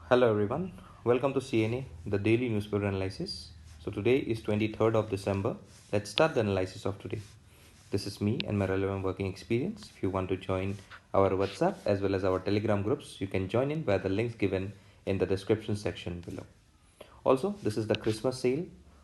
Hello everyone, welcome to CNA, the daily newspaper analysis. So today is 23rd of December. Let's start the analysis of today. This is me and my relevant working experience. If you want to join our WhatsApp as well as our Telegram groups, you can join in via the links given in the description section below. Also, this is the Christmas sale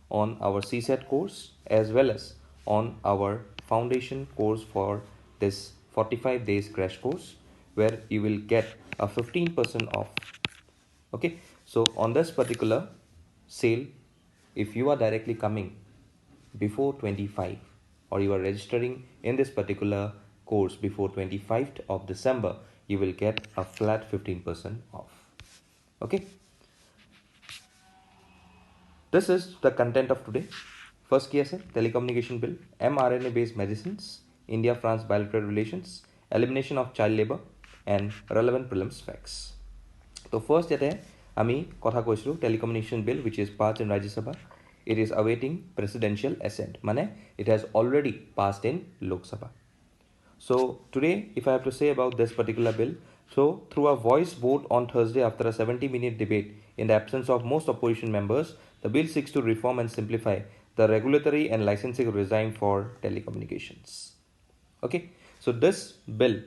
on our CSAT course as well as on our foundation course for this 45 days crash course where you will get a 15% off. Okay, so on this particular sale, if you are directly coming before 25 or you are registering in this particular course before 25th of December, you will get a flat 15% off. Okay, this is the content of today. First key है Telecommunication Bill, mRNA based medicines, India France bilateral relations, elimination of child labor and relevant prelims facts. So first yate ami kotha koisru telecommunication bill which is passed in Rajya Sabha. It is awaiting presidential assent. Mane it has already passed in Lok Sabha. So today if I have to say about this particular bill, so through a voice vote on Thursday after a 70-minute debate in the absence of most opposition members, the bill seeks to reform and simplify the regulatory and licensing regime for telecommunications. Okay, so this bill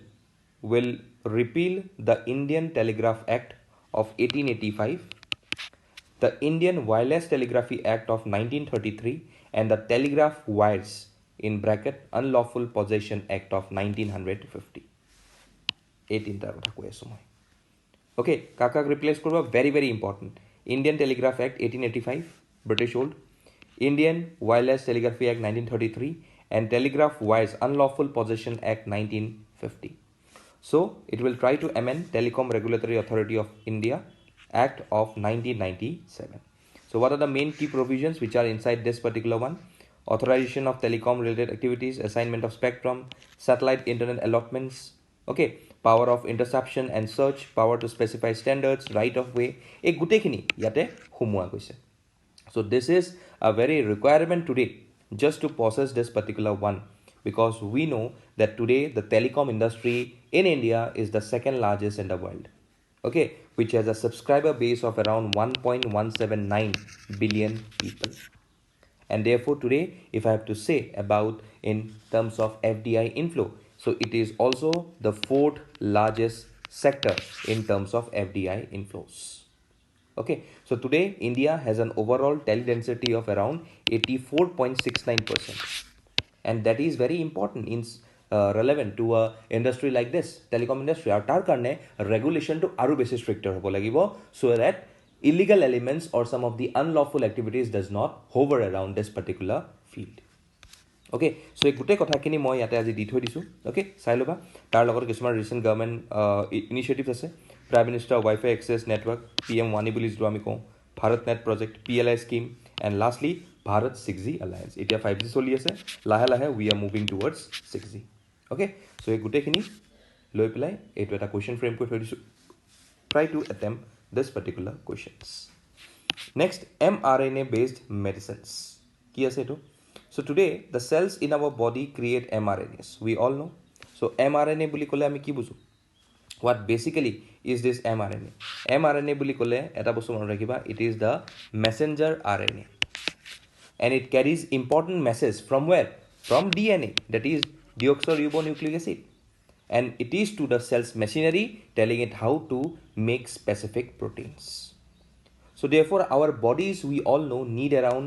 will repeal the Indian Telegraph Act of 1885, the Indian Wireless Telegraphy Act of 1933 and the Telegraph Wires in bracket Unlawful Possession Act of 1950. 18 Okay, kakak replace korba very important. Indian Telegraph Act 1885, British old. Indian Wireless Telegraphy Act 1933 and Telegraph Wires Unlawful Possession Act 1950. So it will try to amend Telecom Regulatory Authority of India Act of 1997. So what are the main key provisions which are inside this particular one? Authorization of telecom related activities, assignment of spectrum, satellite internet allotments, okay, power of interception and search, power to specify standards, right of way, a gutekhini yate humua goise. So this is a very requirement today just to process this particular one, because we know that today the telecom industry in India is the second largest in the world, okay, which has a subscriber base of around 1.179 billion people. And therefore today if I have to say about in terms of FDI inflow, so it is also the fourth largest sector in terms of FDI inflows. Okay, so today India has an overall tele-density of around 84.69%, and that is very important in relevant to a industry like this, telecom industry. Our tar karne regulation to aru besi stricter hobo lagibo so that illegal elements or some of the unlawful activities does not hover around this particular field. Okay, so ek gute kotha kini moi yate aji di thoi disu. Okay, sai loba tar logor kisman recent government initiatives ase. Prime Minister Wi-Fi Access Network PM1 বুলি যিটো আমি কওঁ, Bharat net project PLI scheme, and lastly Bharat 6G Alliance. এতিয়া 5G চলি আছে, লাহে লাহে we are moving towards 6G. Okay, চ' এই গোটেইখিনি লৈ পেলাই এইটো এটা কুৱেশ্যন ফ্ৰেম কৰি থৈ দিছোঁ. Try to attempt this particular questions. Next mRNA based medicines. কি আছে এইটো? So' today the cells in our body create mRNAs. We all know'. So' mRNA বুলি ক'লে আমি কি বুজোঁ? What basically is this mRNA? mRNA বুলি ক'লে এটা বস্তু মনত ৰাখিবা, it is the messenger RNA, and it carries important message from where? From DNA, that is deoxyribonucleic acid, and it is to the cell's machinery telling it how to make specific proteins. So therefore our bodies, we all know, need around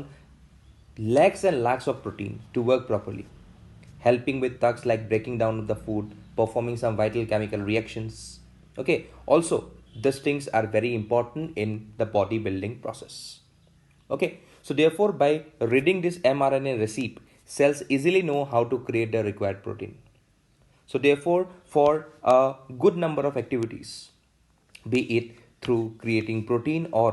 lakhs and lakhs of protein to work properly, helping with tasks like breaking down of the food, performing some vital chemical reactions. Okay, also these things are very important in the bodybuilding process. Okay, so therefore by reading this mRNA recipe, cells easily know how to create the required protein. So therefore for a good number of activities, be it through creating protein or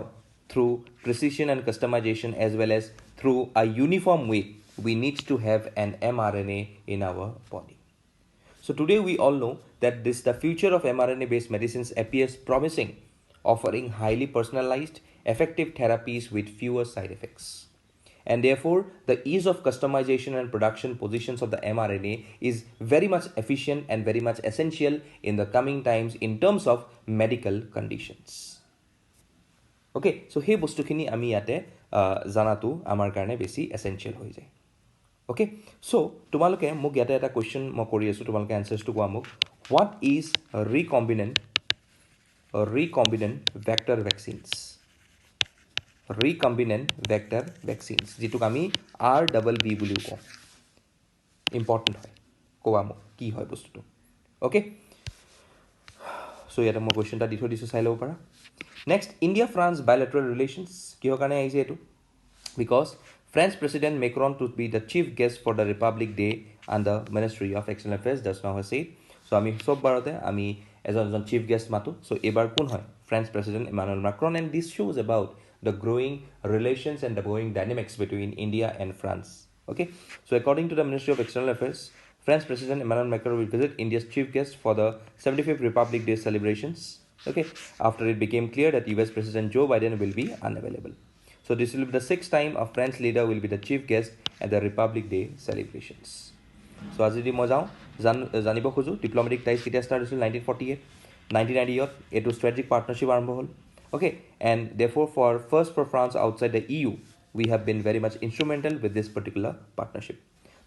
through precision and customization as well as through a uniform way, we need to have an mRNA in our body. So today we all know that the future of mRNA based medicines appears promising, offering highly personalized, effective therapies with fewer side effects. And therefore the ease of customization and production positions of the mRNA is very much efficient and very much essential in the coming times in terms of medical conditions. Okay so সেই বস্তুখিনি আমি ইয়াতে জানাটো আমাৰ কাৰণে বেছি essential হৈ যায় okay so তোমালোকে মোক ইয়াতে এটা কোৱেশ্চন মই কৰি আছোঁ তোমালোকে এনসাৰ্সটো কোৱা মোক what is recombinant vector vaccines recombinant vector vaccines যেটোক আমি RBB বুলিও কওঁ ইম্পৰ্টেণ্ট হয় কোৱা মোক কি হয় বস্তুটো ওকে সো ইয়াতে মই কোৱেশ্চনটা দি থৈ দিছোঁ চাই ল'ব পাৰা next India France bilateral relations কিহৰ কাৰণে আহিছে এইটো because French President Macron to be the chief guest for the Republic Day and the Ministry of External Affairs just now has said so আমি সব বাৰতে আমি এজন chief guest মাতো so এবাৰ কোন হয় French President Emmanuel Macron and this shows about the growing relations and the growing dynamics between India and France okay so according to the Ministry of External Affairs French President Emmanuel Macron will visit India's chief guest for the 75th Republic Day celebrations okay after it became clear that US President Joe Biden will be unavailable so this will be the sixth time a French leader will be the chief guest at the Republic Day celebrations. So আজি যদি মই যাওঁ জানিব খোজো diplomatic ties কেতিয়া start হৈছিল 1948 1990ত এইটো strategic partnership আৰম্ভ হ'ল okay and therefore for France outside the EU we have been very much instrumental with this particular partnership.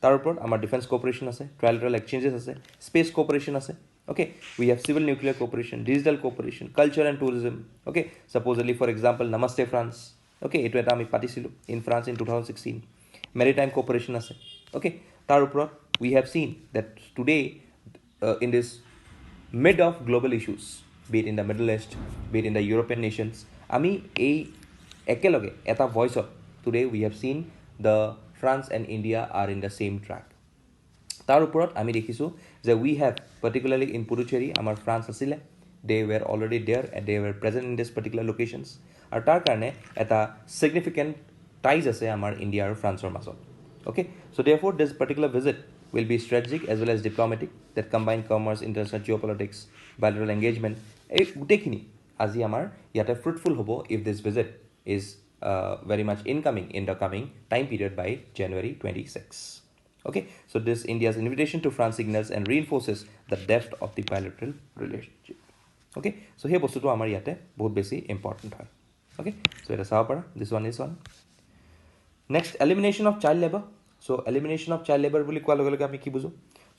তাৰ ওপৰত আমাৰ ডিফেন্স কোঅপাৰেশ্যন আছে ট্ৰাইলেটাৰেল এক্সচেঞ্জেছ আছে স্পেচ কোঅপাৰেশ্যন আছে okay we have civil nuclear cooperation digital cooperation culture and tourism okay supposedly for example namaste France okay eto eta ami patisilu in France in 2016 maritime cooperation ase okay tar upor we have seen that today in this mid of global issues be it in the Middle East be it in the European nations ami ei ekeloge eta voice of today we have seen the France and India are in the same track tar upor ami dekhisu যে we have particularly in Puducherry amar France asile they were already there and they were present in this particular locations আৰু তাৰ কাৰণে এটা significant ties আছে আমাৰ India আৰু ফ্ৰান্সৰ মাজত okay so therefore this particular visit will be strategic as well as diplomatic that combine commerce international geopolitics bilateral engagement এই গুটেখিনি আজি আমাৰ ইয়াতে fruitful হ'ব if this visit is very much incoming in the coming time period by January 26 okay so this India's invitation to France signals and reinforces the depth of the bilateral relationship okay so hey bostuto amar yate bahut beshi important hoy okay so eta saw para this one is one next elimination of child labor so elimination of child labor boli kwa loge ami ki bujo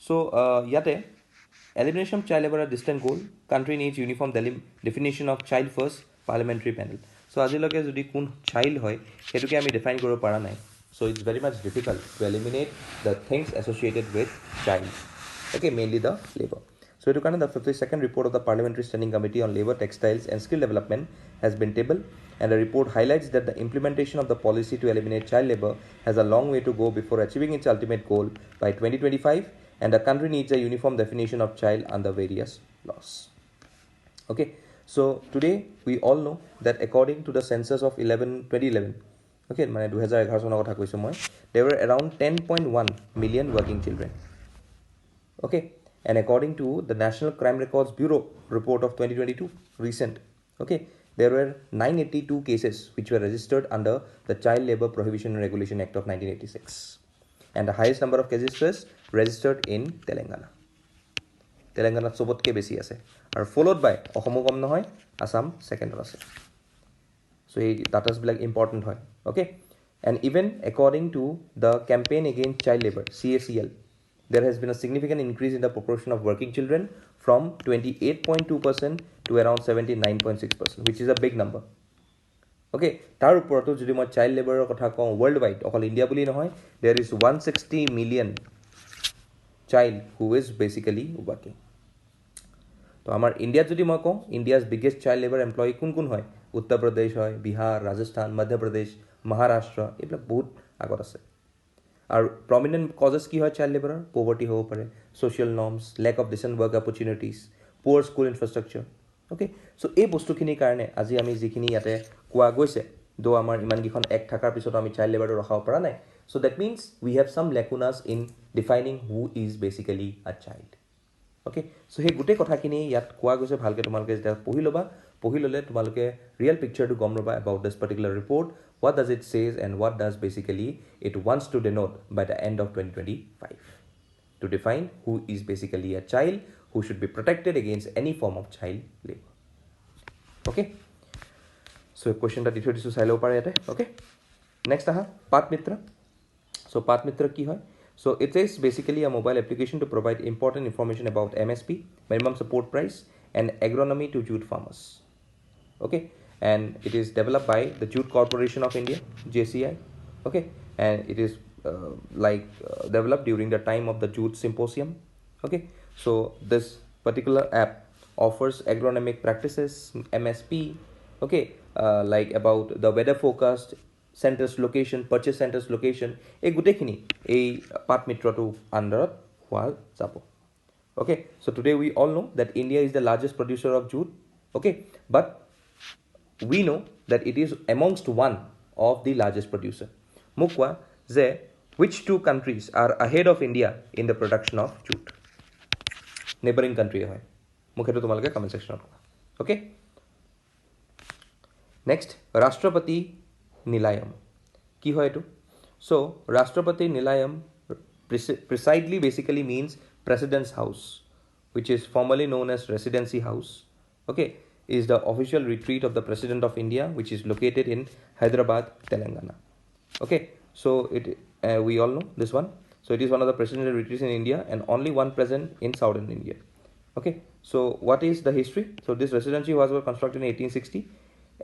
so yate elimination of child labor a distant goal country needs uniform definition of child first parliamentary panel so ajiloge jodi kun child hoy hetuke ami define koribo para nai so it's very much difficult to eliminate the things associated with child okay mainly the labor so etu karone the 52nd report of the Parliamentary Standing Committee on Labor, Textiles and Skill Development has been tabled and the report highlights that the implementation of the policy to eliminate child labor has a long way to go before achieving its ultimate goal by 2025 and the country needs a uniform definition of child under various laws. Okay, so today we all know that according to the census of 2011 okay mane 2011 sonar kotha koisu moi there were around 10.1 million working children okay and according to the National Crime Records Bureau report of 2022 recent okay there were 982 cases which were registered under the Child Labor Prohibition and Regulation Act of 1986 and the highest number of cases was registered in Telangana sobotke beshi ase are followed by Ahomo kom nohoy Assam second ase so ei datas bilak important hoy okay and even according to the campaign against child labor CACL there has been a significant increase in the proportion of working children from 28.2% to around 79.6% which is a big number okay tar uporoto jodi moi child labor kotha ko worldwide okol India boli nohoy there is 160 million child who is basically working to amar India jodi moi ko India's biggest child labor employee kun hoy Uttar Pradesh hoy Bihar Rajasthan Madhya Pradesh Maharashtra ebla bahut agot ase Our prominent causes ki hoy child labor poverty ho pare social norms lack of decent work opportunities poor school infrastructure okay so ei bostu khini karone aji ami jikhini yate koa goise do amar iman gikhon ek thakar pisot ami child labor rakhab para nai so that means we have some lacunas in defining who is basically a child okay so he gute kotha khini yat koa goise bhalke tumalke jeta pohilole tumalke real picture to gom roba about this particular report what does it says and what does basically it wants to denote by the end of 2025 to define who is basically a child who should be protected against any form of child labor okay So question that detail is silo pare ate. Okay. Next Path Mitra. So Path Mitra ki hoy? So it is basically a mobile application to provide important information about MSP, minimum support price, and agronomy to jute farmers. Okay, and it is developed by the Jute Corporation of India, JCI. Okay, and it is developed during the time of the Jute Symposium. Okay, so this particular app offers agronomic practices, MSP. Okay, like about the weather forecast, centers location, purchase centers location, এই গোটেইখিনি এই Path Mitra to under হোৱা যাব. Okay, so today we all know that India is the largest producer of jute. Okay, but we know that it is amongst one of the largest producer. Mukwa ze which two countries are ahead of India in the production of jute? Neighboring country hoy. Mukheto tumalage comment section ot. Okay. Next, Rashtrapati Nilayam. Ki hoy etu? So, Rashtrapati Nilayam precisely basically means President's House, which is formerly known as Residency House. Okay, is the official retreat of the President of India, which is located in Hyderabad, Telangana. Okay, so we all know this one. So it is one of the presidential retreats in India and only one present in southern India. Okay, so what is the history? So this residency was constructed in 1860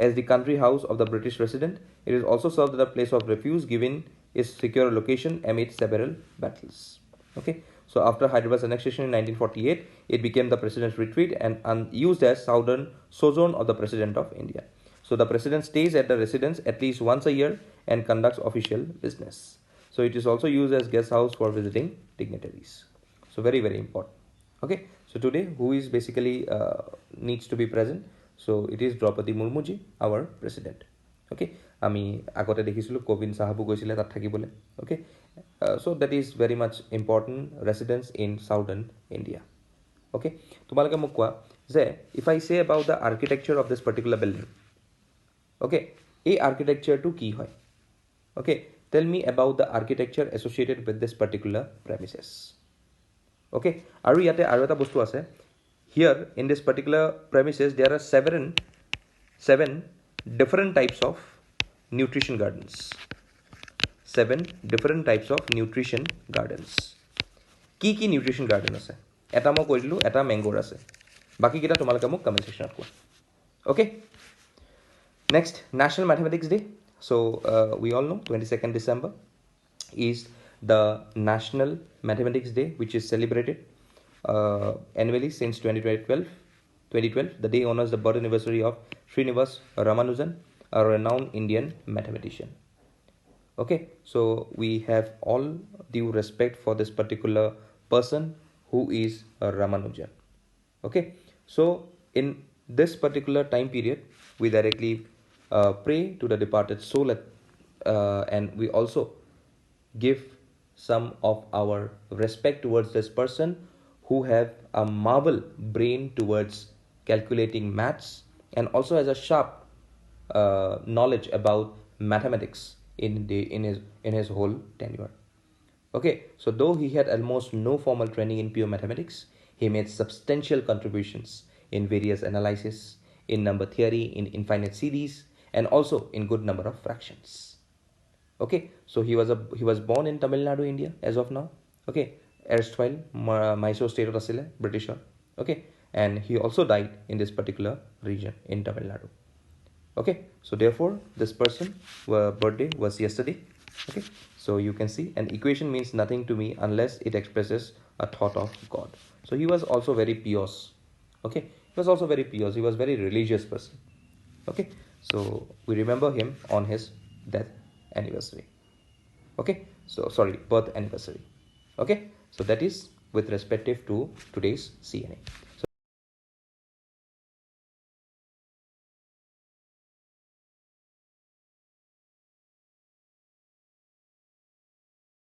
as the country house of the British resident. It is also served as a place of refuge given its secure location amid several battles. Okay, so after Hyderabad's annexation in 1948, it became the president's retreat and used as southern sojourn of the President of India. So the president stays at the residence at least once a year and conducts official business. So it is also used as guest house for visiting dignitaries. So very, very important. Okay, so today who is basically needs to be present? So it is Draupadi Murmuji, our president. Okay, আমি আগতে দেখিছিলো কোবিন্দ সাহাবু গৈছিলে তাত থাকিবলে. Okay, so that is very much important residence in southern India. Okay, তোমালোকে মোক কোৱা যে if I say about the architecture of this particular building, okay, এই architecture to কি হয়? Okay, tell me about the architecture associated with this particular premises. Okay, আৰু ইয়াতে আৰু এটা বস্তু আছে. Here in this particular premises there are seven different types of nutrition gardens. 7 different types of nutrition gardens. কি nutrition garden আছে? এটা মই কৈ দিলো, এটা mango আছে. বাকি কিটা তোমালোকে মোক comment section কোৱা. Okay? Next, National Mathematics Day. So we all know 22nd December is the National Mathematics Day, which is celebrated annually since 2012. The day honors the birth anniversary of Srinivas Ramanujan, a renowned Indian mathematician. Okay, so we have all due respect for this particular person who is Ramanujan. Okay, so in this particular time period, we directly pray to the departed soul and we also give some of our respect towards this person who have a marvel brain towards calculating maths and also has a sharp knowledge about mathematics in his whole tenure. Okay, so though he had almost no formal training in pure mathematics, he made substantial contributions in various analysis, in number theory, in infinite series, and also in good number of fractions. Okay, so he was born in Tamil Nadu, India, as of now. Okay, erstwhile Mysore state of Asile, British. Okay, and he also died in this particular region in Tamil Nadu. Okay, so therefore this person birthday was yesterday. Okay, so you can see an equation means nothing to me unless it expresses a thought of God. So he was also very pious. Okay, he was also very pious. He was very religious person. Okay, so we remember him on his death anniversary. Okay, so sorry, birth anniversary. Okay, so that is with respect to today's CNA.